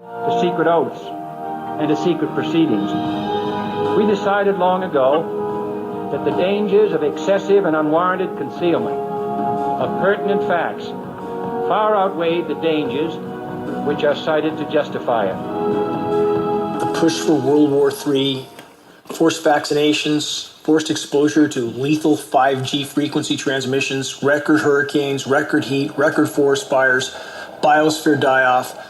to secret oaths and to secret proceedings. We decided long ago that the dangers of excessive and unwarranted concealment of pertinent facts far outweighed the dangers which are cited to justify it. The push for World War III, forced vaccinations, forced exposure to lethal 5G frequency transmissions, record hurricanes, record heat, record forest fires, biosphere die-off,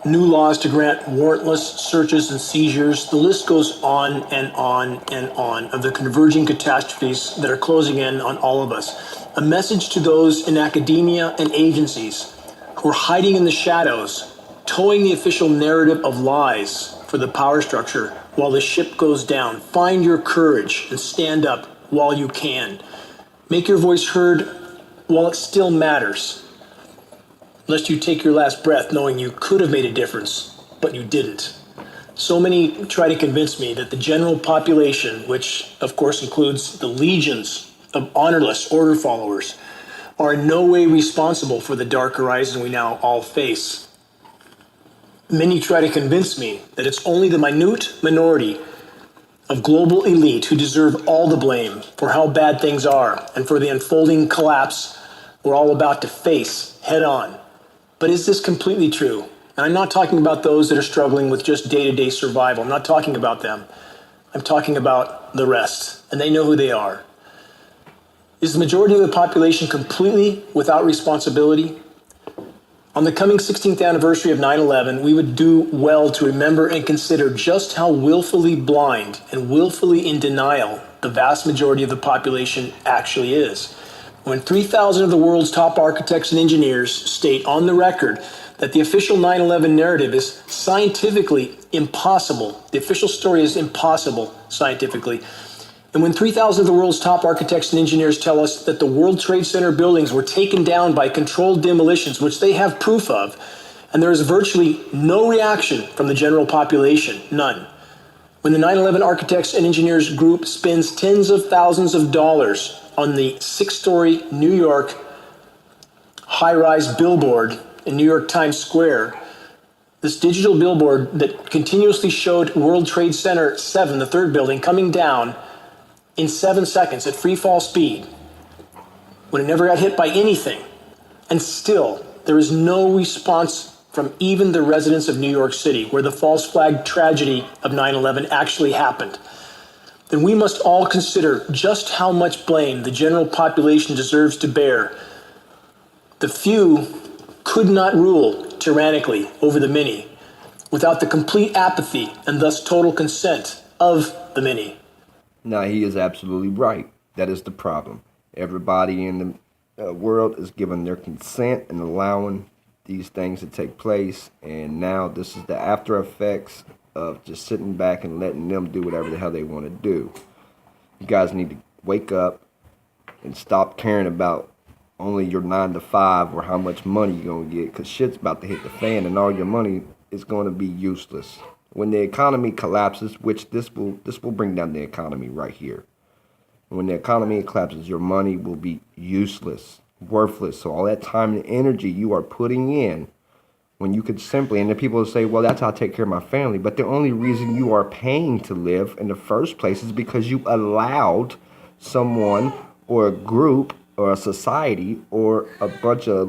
new laws to grant warrantless searches and seizures. The list goes on and on and on of the converging catastrophes that are closing in on all of us. A message to those in academia and agencies who are hiding in the shadows, towing the official narrative of lies for the power structure while the ship goes down. Find your courage and stand up while you can. Make your voice heard while it still matters, lest you take your last breath knowing you could have made a difference, but you didn't. So many try to convince me that the general population, which of course includes the legions of honorless order followers, are in no way responsible for the dark horizon we now all face. Many try to convince me that it's only the minute minority of global elite who deserve all the blame for how bad things are and for the unfolding collapse we're all about to face head on. But is this completely true? And I'm not talking about those that are struggling with just day-to-day survival. I'm not talking about them. I'm talking about the rest, and they know who they are. Is the majority of the population completely without responsibility? On the coming 16th anniversary of 9/11, we would do well to remember and consider just how willfully blind and willfully in denial the vast majority of the population actually is. When 3,000 of the world's top architects and engineers state on the record that the official 9/11 narrative is scientifically impossible, the official story is impossible scientifically, and when 3,000 of the world's top architects and engineers tell us that the World Trade Center buildings were taken down by controlled demolitions, which they have proof of, and there is virtually no reaction from the general population, none. When the 9/11 Architects and Engineers Group spends tens of thousands of dollars on the 6-story New York high-rise billboard in New York Times Square, this digital billboard that continuously showed World Trade Center 7, the third building, coming down in 7 seconds at free fall speed, when it never got hit by anything. And still, there is no response from even the residents of New York City, where the false flag tragedy of 9/11 actually happened. Then we must all consider just how much blame the general population deserves to bear. The few could not rule tyrannically over the many without the complete apathy and thus total consent of the many. Now, he is absolutely right. That is the problem. Everybody in the world is giving their consent and allowing these things to take place. And now this is the after effects of just sitting back and letting them do whatever the hell they want to do. You guys need to wake up and stop caring about only your 9 to 5 or how much money you're going to get, because shit's about to hit the fan and all your money is going to be useless. When the economy collapses, which this will bring down the economy right here. When the economy collapses, your money will be useless, worthless. So all that time and energy you are putting in, when you could simply, and then people will say, well, that's how I take care of my family. But the only reason you are paying to live in the first place is because you allowed someone or a group or a society or a bunch of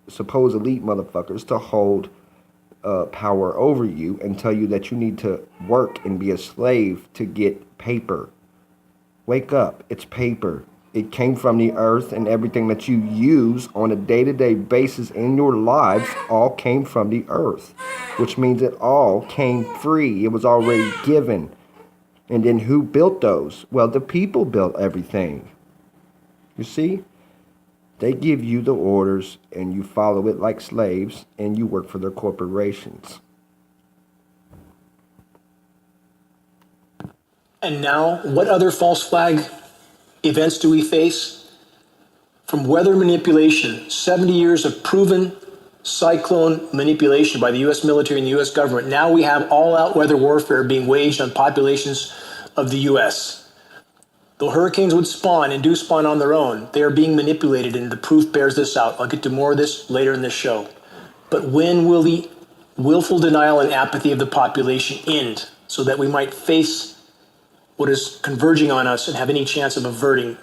supposed elite motherfuckers to hold power over you and tell you that you need to work and be a slave to get paper. Wake up. It's paper. It came from the earth, and everything that you use on a day-to-day basis in your lives all came from the earth, which means it all came free. It was already given. And then who built those? Well, the people built everything. You see? They give you the orders, and you follow it like slaves, and you work for their corporations. And now, what other false flag events do we face? From weather manipulation, 70 years of proven cyclone manipulation by the U.S. military and the U.S. government. Now we have all-out weather warfare being waged on populations of the U.S. Though hurricanes would spawn and do spawn on their own, they are being manipulated, and the proof bears this out. I'll get to more of this later in this show. But when will the willful denial and apathy of the population end so that we might face what is converging on us and have any chance of averting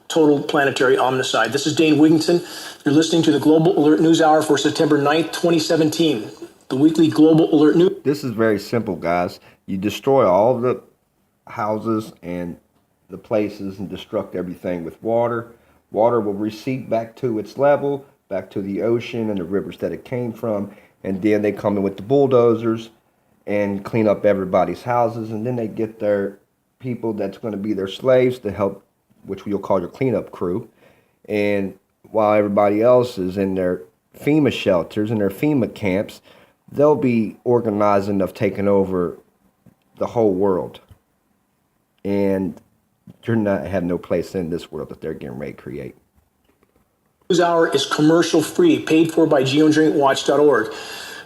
total planetary omnicide. This is Dane Wigington. You're listening to the Global Alert News Hour for September 9th, 2017. The weekly Global Alert News. This is very simple, guys. You destroy all the houses and the places and destruct everything with water. Water will recede back to its level, back to the ocean and the rivers that it came from. And then they come in with the bulldozers and clean up everybody's houses. And then they get their people that's going to be their slaves to help, which you'll call your cleanup crew. And while everybody else is in their FEMA shelters and their FEMA camps, they'll be organizing of taking over the whole world. And you're not have no place in this world that they're getting ready to create. News Hour is commercial free, paid for by geodrinkwatch.org.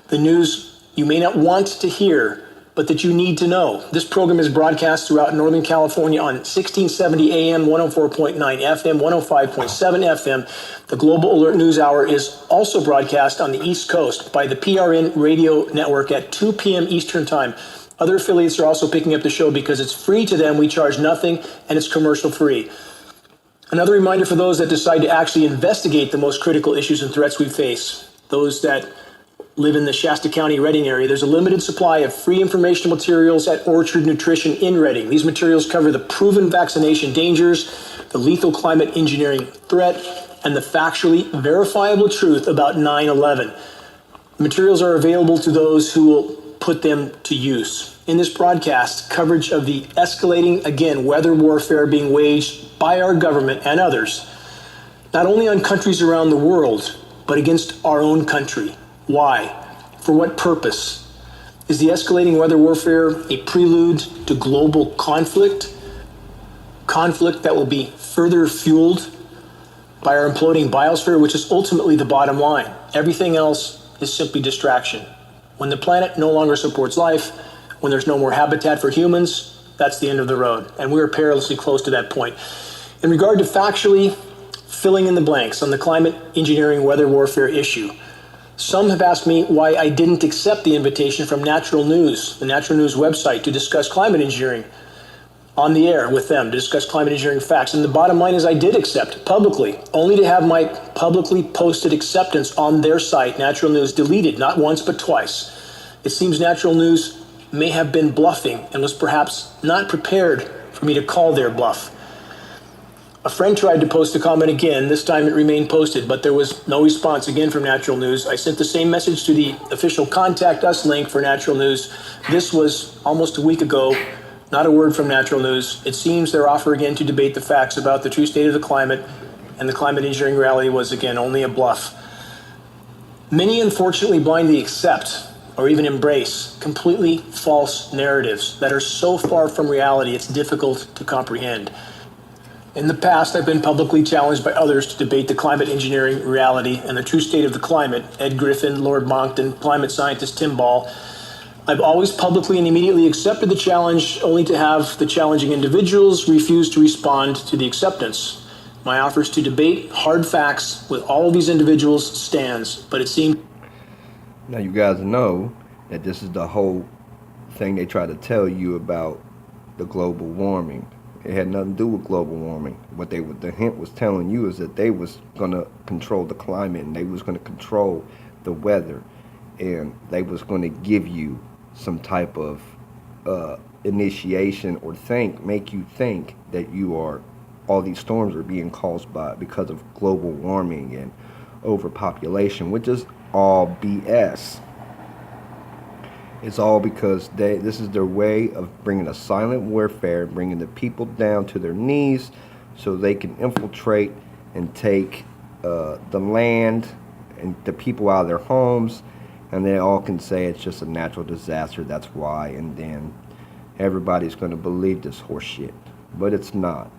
The news you may not want to hear, but that you need to know. This program is broadcast throughout Northern California on 1670 AM, 104.9 FM, 105.7 FM. The Global Alert News Hour is also broadcast on the East Coast by the PRN radio network at 2 p.m. Eastern Time. Other affiliates are also picking up the show because it's free to them. We charge nothing, and it's commercial free. Another reminder for those that decide to actually investigate the most critical issues and threats we face, those that live in the Shasta County Redding area, there's a limited supply of free informational materials at Orchard Nutrition in Redding. These materials cover the proven vaccination dangers, the lethal climate engineering threat, and the factually verifiable truth about 9/11. The materials are available to those who will put them to use. In this broadcast, coverage of the escalating, again, weather warfare being waged by our government and others, not only on countries around the world, but against our own country. Why? For what purpose? Is the escalating weather warfare a prelude to global conflict? Conflict that will be further fueled by our imploding biosphere, which is ultimately the bottom line. Everything else is simply distraction. When the planet no longer supports life, when there's no more habitat for humans, that's the end of the road. And we're perilously close to that point. In regard to factually filling in the blanks on the climate engineering weather warfare issue, some have asked me why I didn't accept the invitation from Natural News, the Natural News website, to discuss climate engineering on the air with them, to discuss climate engineering facts. And the bottom line is I did accept publicly, only to have my publicly posted acceptance on their site, Natural News, deleted not once but twice. It seems Natural News may have been bluffing and was perhaps not prepared for me to call their bluff. A friend tried to post a comment again. This time it remained posted, but there was no response again from Natural News. I sent the same message to the official Contact Us link for Natural News. This was almost a week ago. Not a word from Natural News. It seems their offer again to debate the facts about the true state of the climate and the climate engineering rally was again only a bluff. Many unfortunately blindly accept or even embrace completely false narratives that are so far from reality it's difficult to comprehend. In the past, I've been publicly challenged by others to debate the climate engineering reality and the true state of the climate. Ed Griffin, Lord Monckton, climate scientist Tim Ball. I've always publicly and immediately accepted the challenge, only to have the challenging individuals refuse to respond to the acceptance. My offers to debate hard facts with all of these individuals stands, but it seems... Now you guys know that this is the whole thing they try to tell you about the global warming. It had nothing to do with global warming. What the hint was telling you is that they was going to control the climate and they was going to control the weather and they was going to give you some type of initiation or make you think that all these storms are being caused because of global warming and overpopulation, which is all BS. It's all because this is their way of bringing a silent warfare, bringing the people down to their knees so they can infiltrate and take the land and the people out of their homes, and they all can say it's just a natural disaster, that's why, and then everybody's going to believe this horse shit. But it's not.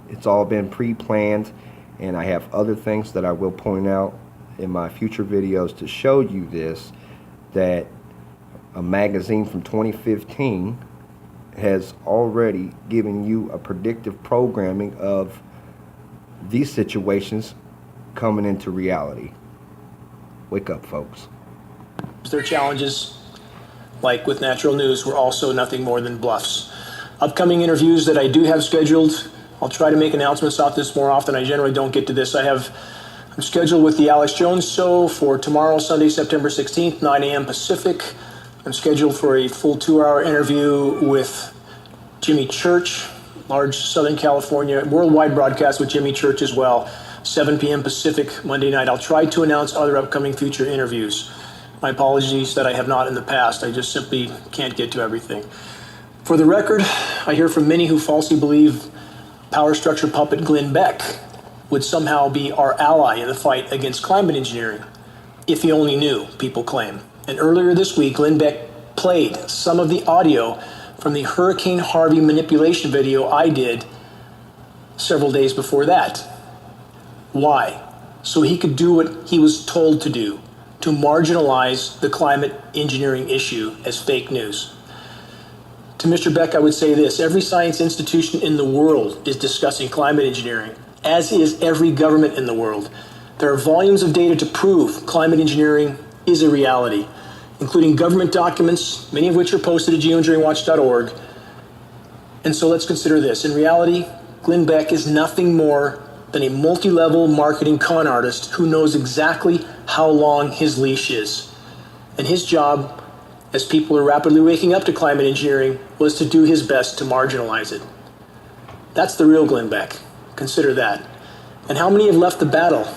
It's all been pre-planned, and I have other things that I will point out in my future videos to show you this, that a magazine from 2015 has already given you a predictive programming of these situations coming into reality. Wake up, folks. Their challenges, like with natural news, were also nothing more than bluffs. Upcoming interviews that I do have scheduled, I'll try to make announcements about this more often. I generally don't get to this. I'm scheduled with the Alex Jones Show for tomorrow, Sunday, September 16th, 9 a.m. Pacific. I'm scheduled for a full 2-hour interview with Jimmy Church, large Southern California, worldwide broadcast with Jimmy Church as well, 7 p.m. Pacific, Monday night. I'll try to announce other upcoming future interviews. My apologies that I have not in the past. I just simply can't get to everything. For the record, I hear from many who falsely believe power structure puppet Glenn Beck would somehow be our ally in the fight against climate engineering. If he only knew, people claim. And earlier this week, Glenn Beck played some of the audio from the Hurricane Harvey manipulation video I did several days before that. Why? So he could do what he was told to do, to marginalize the climate engineering issue as fake news. To Mr. Beck, I would say this: every science institution in the world is discussing climate engineering, as is every government in the world. There are volumes of data to prove climate engineering is a reality, including government documents, many of which are posted at geoengineeringwatch.org. And so let's consider this. In reality, Glenn Beck is nothing more than a multi-level marketing con artist who knows exactly how long his leash is. And his job, as people are rapidly waking up to climate engineering, was to do his best to marginalize it. That's the real Glenn Beck. Consider that. And how many have left the battle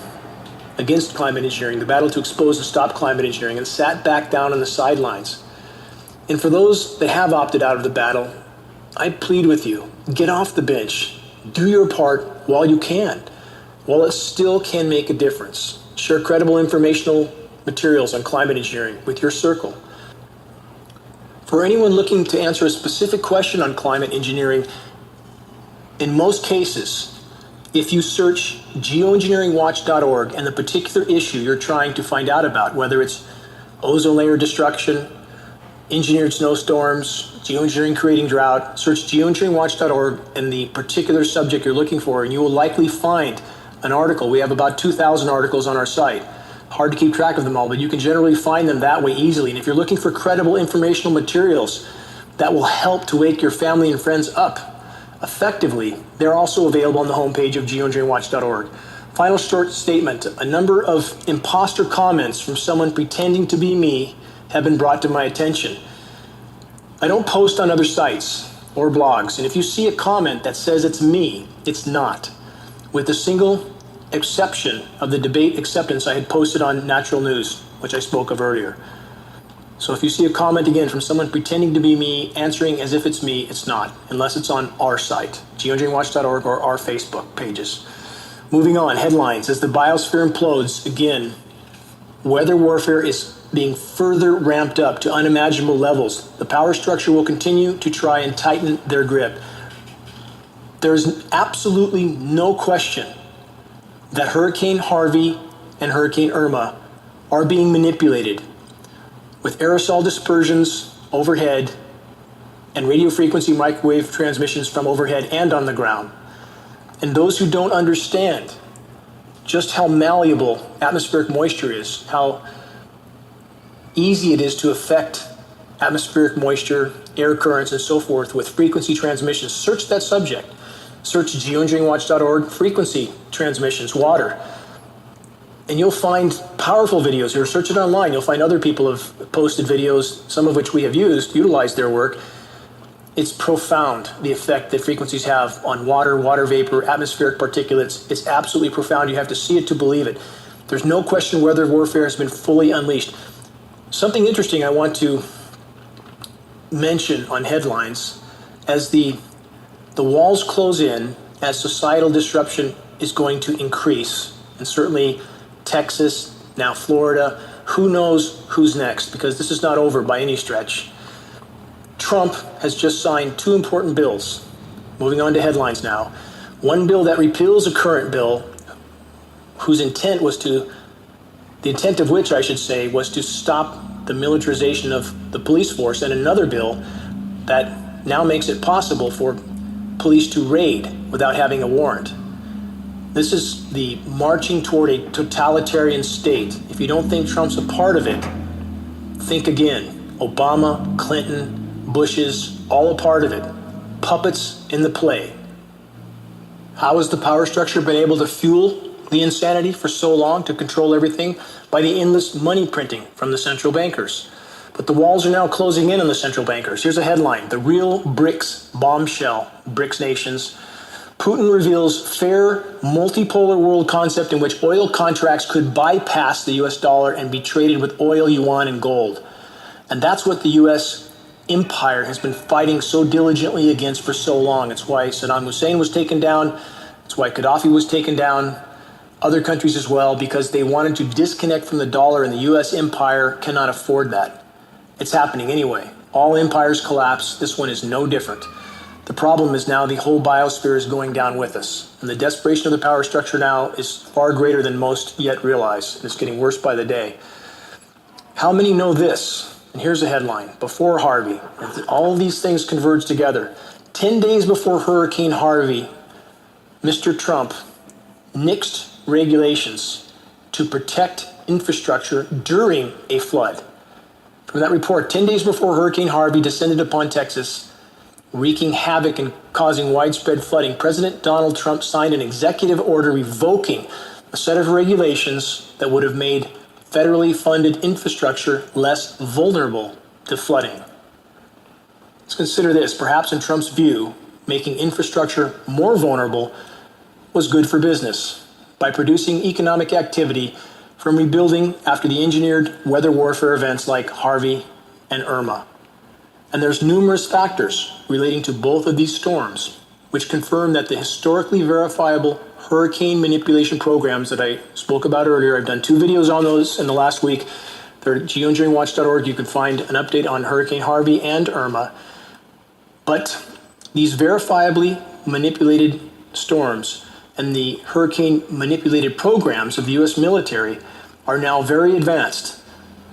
against climate engineering, the battle to expose and stop climate engineering, and sat back down on the sidelines? And for those that have opted out of the battle, I plead with you, get off the bench. Do your part while you can, while it still can make a difference. Share credible informational materials on climate engineering with your circle. For anyone looking to answer a specific question on climate engineering, in most cases, if you search geoengineeringwatch.org and the particular issue you're trying to find out about, whether it's ozone layer destruction, engineered snowstorms, geoengineering creating drought, search geoengineeringwatch.org and the particular subject you're looking for, and you will likely find an article. We have about 2,000 articles on our site. Hard to keep track of them all, but you can generally find them that way easily. And if you're looking for credible informational materials that will help to wake your family and friends up effectively, they're also available on the homepage of geoengineeringwatch.org. Final short statement: a number of imposter comments from someone pretending to be me have been brought to my attention. I don't post on other sites or blogs, and if you see a comment that says it's me, it's not. With the single exception of the debate acceptance I had posted on Natural News, which I spoke of earlier. So if you see a comment again from someone pretending to be me, answering as if it's me, it's not, unless it's on our site, geoengineeringwatch.org, or our Facebook pages. Moving on, headlines. As the biosphere implodes, again, weather warfare is being further ramped up to unimaginable levels. The power structure will continue to try and tighten their grip. There's absolutely no question that Hurricane Harvey and Hurricane Irma are being manipulated with aerosol dispersions overhead and radio frequency microwave transmissions from overhead and on the ground. And those who don't understand just how malleable atmospheric moisture is, how easy it is to affect atmospheric moisture, air currents, and so forth with frequency transmissions, search that subject. Search geoengineeringwatch.org, frequency transmissions, water. And you'll find powerful videos here. Search it online. You'll find other people have posted videos, some of which we have utilized their work. It's profound, the effect that frequencies have on water, water vapor, atmospheric particulates. It's absolutely profound. You have to see it to believe it. There's no question weather warfare has been fully unleashed. Something interesting I want to mention on headlines: as the walls close in, as societal disruption is going to increase, and certainly Texas, now Florida, who knows who's next, because this is not over by any stretch. Trump has just signed 2 important bills. Moving on to headlines now. One bill that repeals a current bill whose intent was to, the intent of which I should say, was to stop the militarization of the police force, and another bill that now makes it possible for police to raid without having a warrant. This is the marching toward a totalitarian state. If you don't think Trump's a part of it, Think again. Obama, Clinton, Bush's, all a part of it. Puppets in the play. How has the power structure been able to fuel the insanity for so long, to control everything? By the endless money printing from the central bankers. But the walls are now closing in on the central bankers. Here's a headline: the real BRICS bombshell, BRICS nations. Putin reveals fair multipolar world concept in which oil contracts could bypass the US dollar and be traded with oil, yuan, and gold. And that's what the US empire has been fighting so diligently against for so long. It's why Saddam Hussein was taken down. It's why Gaddafi was taken down. Other countries as well, because they wanted to disconnect from the dollar, and the US empire cannot afford that. It's happening anyway. All empires collapse. This one is no different. The problem is now the whole biosphere is going down with us. And the desperation of the power structure now is far greater than most yet realize. And it's getting worse by the day. How many know this? And here's a headline: before Harvey, all of these things converge together. 10 days before Hurricane Harvey, Mr. Trump nixed regulations to protect infrastructure during a flood. From that report, 10 days before Hurricane Harvey descended upon Texas, wreaking havoc and causing widespread flooding, President Donald Trump signed an executive order revoking a set of regulations that would have made federally funded infrastructure less vulnerable to flooding. Let's consider this. Perhaps in Trump's view, making infrastructure more vulnerable was good for business by producing economic activity from rebuilding after the engineered weather warfare events like Harvey and Irma. And there's numerous factors relating to both of these storms which confirm that the historically verifiable hurricane manipulation programs that I spoke about earlier, I've done 2 videos on those in the last week. They're at geoengineeringwatch.org. You can find an update on Hurricane Harvey and Irma. But these verifiably manipulated storms and the hurricane manipulated programs of the US military are now very advanced.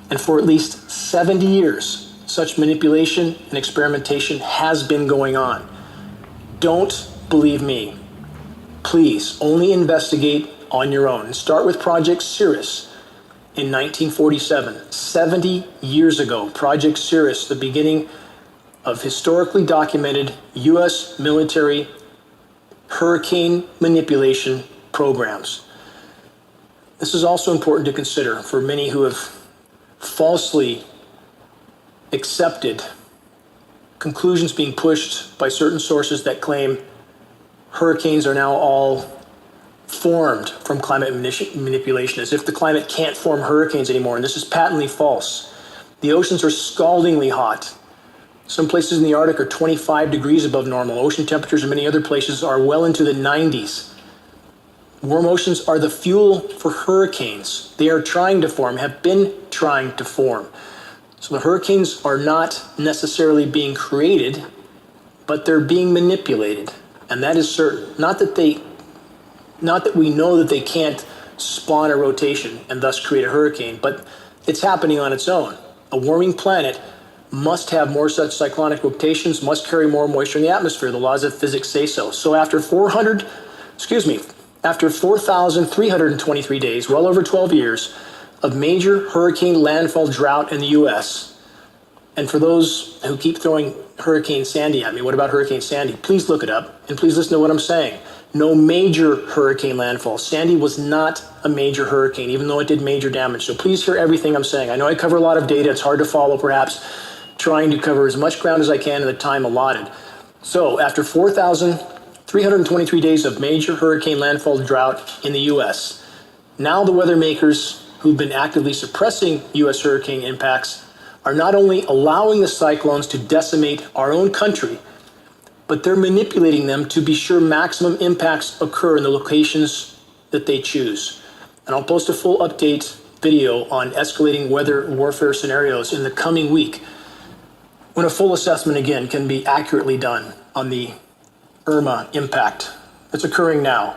And for at least 70 years, such manipulation and experimentation has been going on. Don't believe me. Please only investigate on your own. And start with Project Cirrus in 1947. 70 years ago, Project Cirrus, the beginning of historically documented US military hurricane manipulation programs. This is also important to consider for many who have falsely accepted conclusions being pushed by certain sources that claim hurricanes are now all formed from climate manipulation, as if the climate can't form hurricanes anymore. And this is patently false. The oceans are scaldingly hot. Some places in the Arctic are 25 degrees above normal. Ocean temperatures in many other places are well into the 90s. Warm oceans are the fuel for hurricanes. They are trying to form, have been trying to form. So the hurricanes are not necessarily being created, but they're being manipulated. And that is certain. Not that we know that they can't spawn a rotation and thus create a hurricane, but it's happening on its own. A warming planet must have more such cyclonic rotations, must carry more moisture in the atmosphere. The laws of physics say so. So after 4,323 days, well over 12 years, of major hurricane landfall drought in the U.S., and for those who keep throwing Hurricane Sandy at me, what about Hurricane Sandy? Please look it up, and please listen to what I'm saying. No major hurricane landfall. Sandy was not a major hurricane, even though it did major damage. So please hear everything I'm saying. I know I cover a lot of data. It's hard to follow, perhaps, trying to cover as much ground as I can in the time allotted. So after 4,323 days of major hurricane landfall drought in the U.S., now the weather makers who've been actively suppressing U.S. hurricane impacts are not only allowing the cyclones to decimate our own country, but they're manipulating them to be sure maximum impacts occur in the locations that they choose. And I'll post a full update video on escalating weather warfare scenarios in the coming week, when a full assessment again can be accurately done on the Irma impact that's occurring now.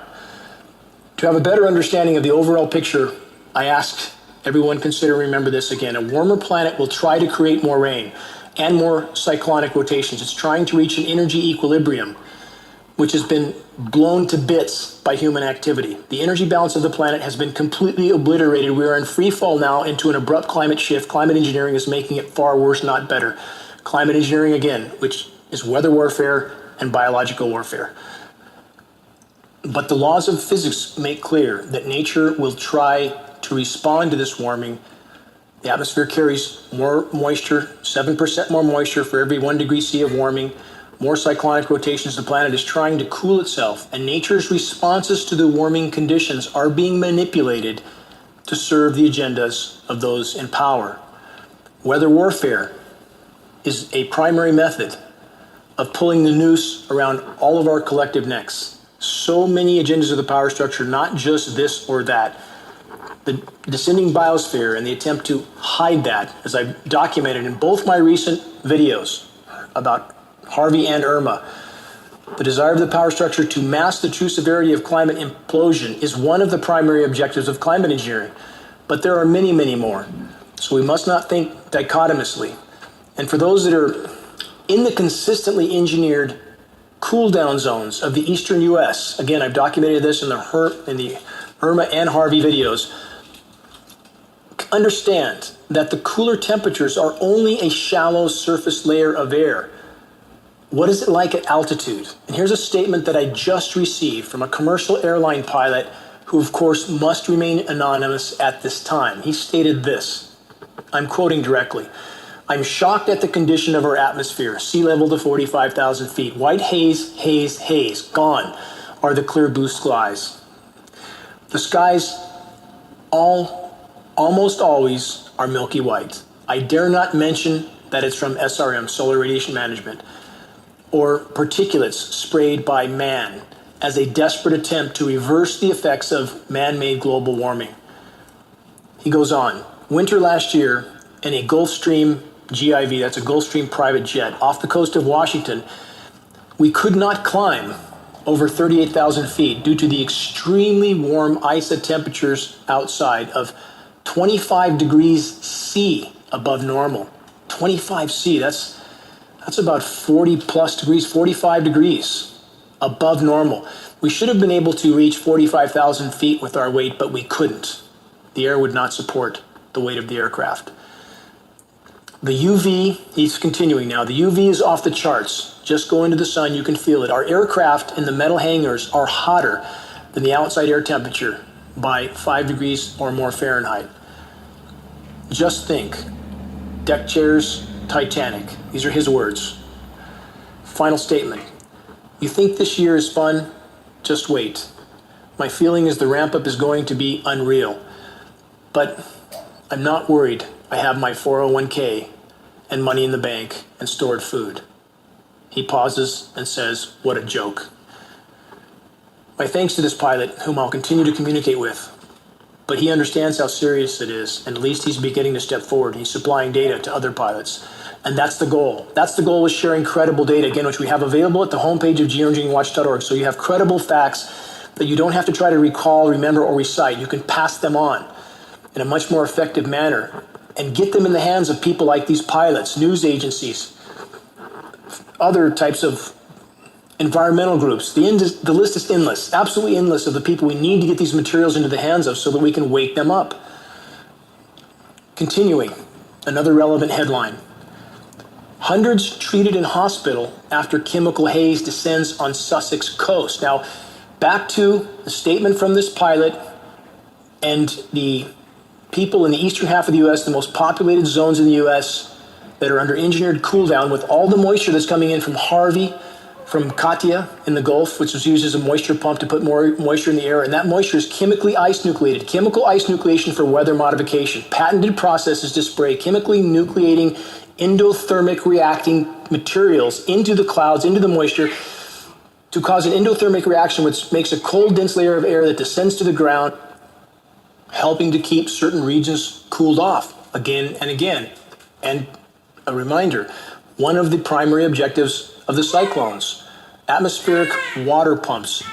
To have a better understanding of the overall picture, I ask everyone consider and remember this again. A warmer planet will try to create more rain and more cyclonic rotations. It's trying to reach an energy equilibrium. which has been blown to bits by human activity. The energy balance of the planet has been completely obliterated. We are in free fall now into an abrupt climate shift. Climate engineering is making it far worse, not better. Climate engineering, again, which is weather warfare and biological warfare. But the laws of physics make clear that nature will try to respond to this warming. The atmosphere carries more moisture, 7% more moisture for every 1 degree C of warming. More cyclonic rotations. The planet is trying to cool itself, and nature's responses to the warming conditions are being manipulated to serve the agendas of those in power. Weather warfare is a primary method of pulling the noose around all of our collective necks. So many agendas of the power structure, not just this or that. The descending biosphere and the attempt to hide that, as I've documented in both my recent videos about Harvey and Irma. The desire of the power structure to mask the true severity of climate implosion is one of the primary objectives of climate engineering. But there are many, many more. So we must not think dichotomously. And for those that are in the consistently engineered cool down zones of the eastern U.S., again, I've documented this in the Irma and Harvey videos, understand that the cooler temperatures are only a shallow surface layer of air. What is it like at altitude? And here's a statement that I just received from a commercial airline pilot who, of course, must remain anonymous at this time. He stated this, I'm quoting directly, "I'm shocked at the condition of our atmosphere, sea level to 45,000 feet. White haze, haze, haze. Gone are the clear blue skies. The skies almost always are milky white. I dare not mention that it's from SRM, Solar Radiation Management, or particulates sprayed by man as a desperate attempt to reverse the effects of man-made global warming." He goes on, "Winter last year in a Gulfstream GIV, that's a Gulfstream private jet, off the coast of Washington, we could not climb over 38,000 feet due to the extremely warm ISA temperatures outside of 25 degrees C above normal. 25 C, that's about 40 plus degrees, 45 degrees above normal. We should have been able to reach 45,000 feet with our weight, but we couldn't. The air would not support the weight of the aircraft. The UV," he's continuing now, "the UV is off the charts. Just go into the sun, you can feel it. Our aircraft in the metal hangars are hotter than the outside air temperature by 5 degrees or more Fahrenheit. Just think, deck chairs, Titanic." These are his words. Final statement. "You think this year is fun? Just wait. My feeling is the ramp up is going to be unreal. But I'm not worried. I have my 401k and money in the bank and stored food." He pauses and says, "What a joke." My thanks to this pilot, whom I'll continue to communicate with. But he understands how serious it is, and at least he's beginning to step forward. He's supplying data to other pilots. And that's the goal. That's the goal, is sharing credible data, again, which we have available at the homepage of geoengineeringwatch.org. So you have credible facts that you don't have to try to recall, remember, or recite. You can pass them on in a much more effective manner and get them in the hands of people like these pilots, news agencies, other types of environmental groups. The list is endless, absolutely endless, of the people we need to get these materials into the hands of so that we can wake them up. Continuing, another relevant headline. Hundreds treated in hospital after chemical haze descends on Sussex coast. Now, back to the statement from this pilot and the people in the eastern half of the U.S., the most populated zones in the U.S. that are under engineered cool down with all the moisture that's coming in from Harvey, from Katia in the Gulf, which was used as a moisture pump to put more moisture in the air. And that moisture is chemically ice nucleated. Chemical ice nucleation for weather modification. Patented processes to spray chemically nucleating endothermic reacting materials into the clouds, into the moisture, to cause an endothermic reaction, which makes a cold, dense layer of air that descends to the ground, helping to keep certain regions cooled off again and again. And a reminder, one of the primary objectives of the cyclones, atmospheric water pumps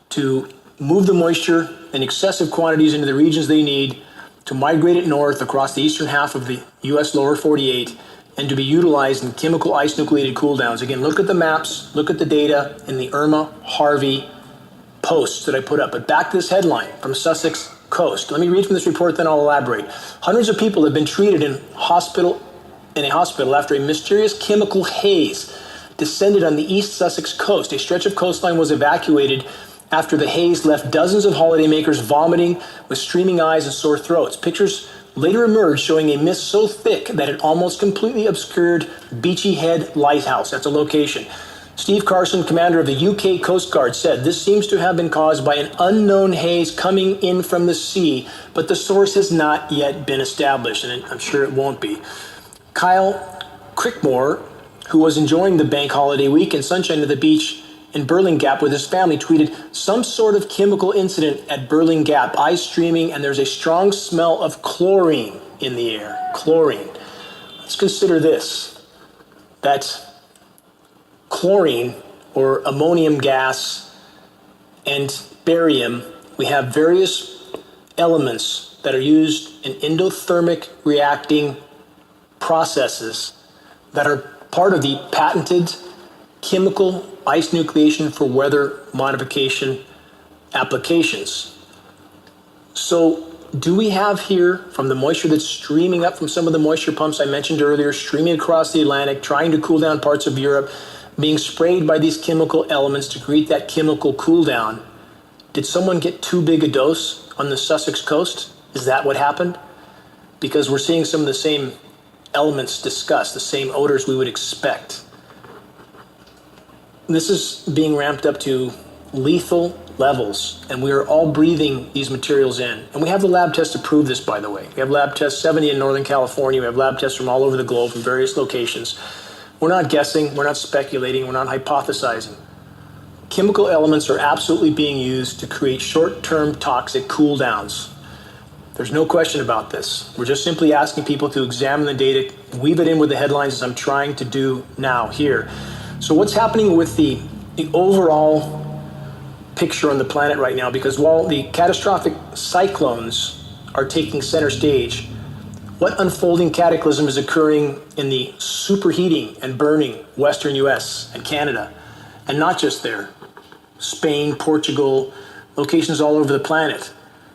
to move the moisture in excessive quantities into the regions they need to migrate it north across the eastern half of the U.S. lower 48 and to be utilized in chemical ice nucleated cooldowns. Again, look at the maps, look at the data in the Irma, Harvey posts that I put up. But back to this headline from Sussex Coast. Let me read from this report, then I'll elaborate. Hundreds of people have been treated in a hospital after a mysterious chemical haze descended on the East Sussex coast. A stretch of coastline was evacuated after the haze left dozens of holidaymakers vomiting with streaming eyes and sore throats. Pictures later emerged showing a mist so thick that it almost completely obscured Beachy Head Lighthouse. That's a location. Steve Carson, commander of the UK Coast Guard, said this seems to have been caused by an unknown haze coming in from the sea, but the source has not yet been established, and I'm sure it won't be. Kyle Crickmore, who was enjoying the bank holiday week in sunshine at the beach in Burling Gap with his family, tweeted, "Some sort of chemical incident at Burling Gap, eyes streaming, and there's a strong smell of chlorine in the air." Chlorine. Let's consider this, that chlorine, or ammonium gas, and barium, we have various elements that are used in endothermic reacting processes that are part of the patented chemical ice nucleation for weather modification applications. So do we have here, from the moisture that's streaming up from some of the moisture pumps I mentioned earlier, streaming across the Atlantic, trying to cool down parts of Europe, being sprayed by these chemical elements to create that chemical cool down? Did someone get too big a dose on the Sussex coast? Is that what happened? Because we're seeing some of the same elements discussed, the same odors we would expect. This is being ramped up to lethal levels, and we are all breathing these materials in. And we have the lab tests to prove this, by the way. We have lab tests, 70 in Northern California. We have lab tests from all over the globe, from various locations. We're not guessing, we're not speculating, we're not hypothesizing. Chemical elements are absolutely being used to create short-term toxic cool downs. There's no question about this. We're just simply asking people to examine the data, weave it in with the headlines, as I'm trying to do now here. So what's happening with the overall picture on the planet right now? Because while the catastrophic cyclones are taking center stage, what unfolding cataclysm is occurring in the superheating and burning Western US and Canada? And not just there. Spain, Portugal, locations all over the planet.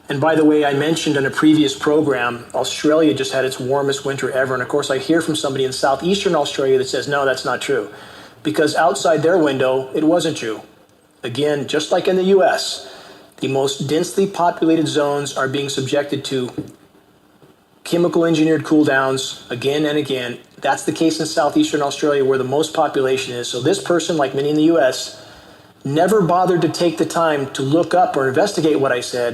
And by the way, I mentioned in a previous program, Australia just had its warmest winter ever. And of course, I hear from somebody in southeastern Australia that says, no, that's not true. Because outside their window, it wasn't true. Again, just like in the US, the most densely populated zones are being subjected to chemical engineered cool downs again and again. That's the case in southeastern Australia, where the most population is. So this person, like many in the US, never bothered to take the time to look up or investigate what I said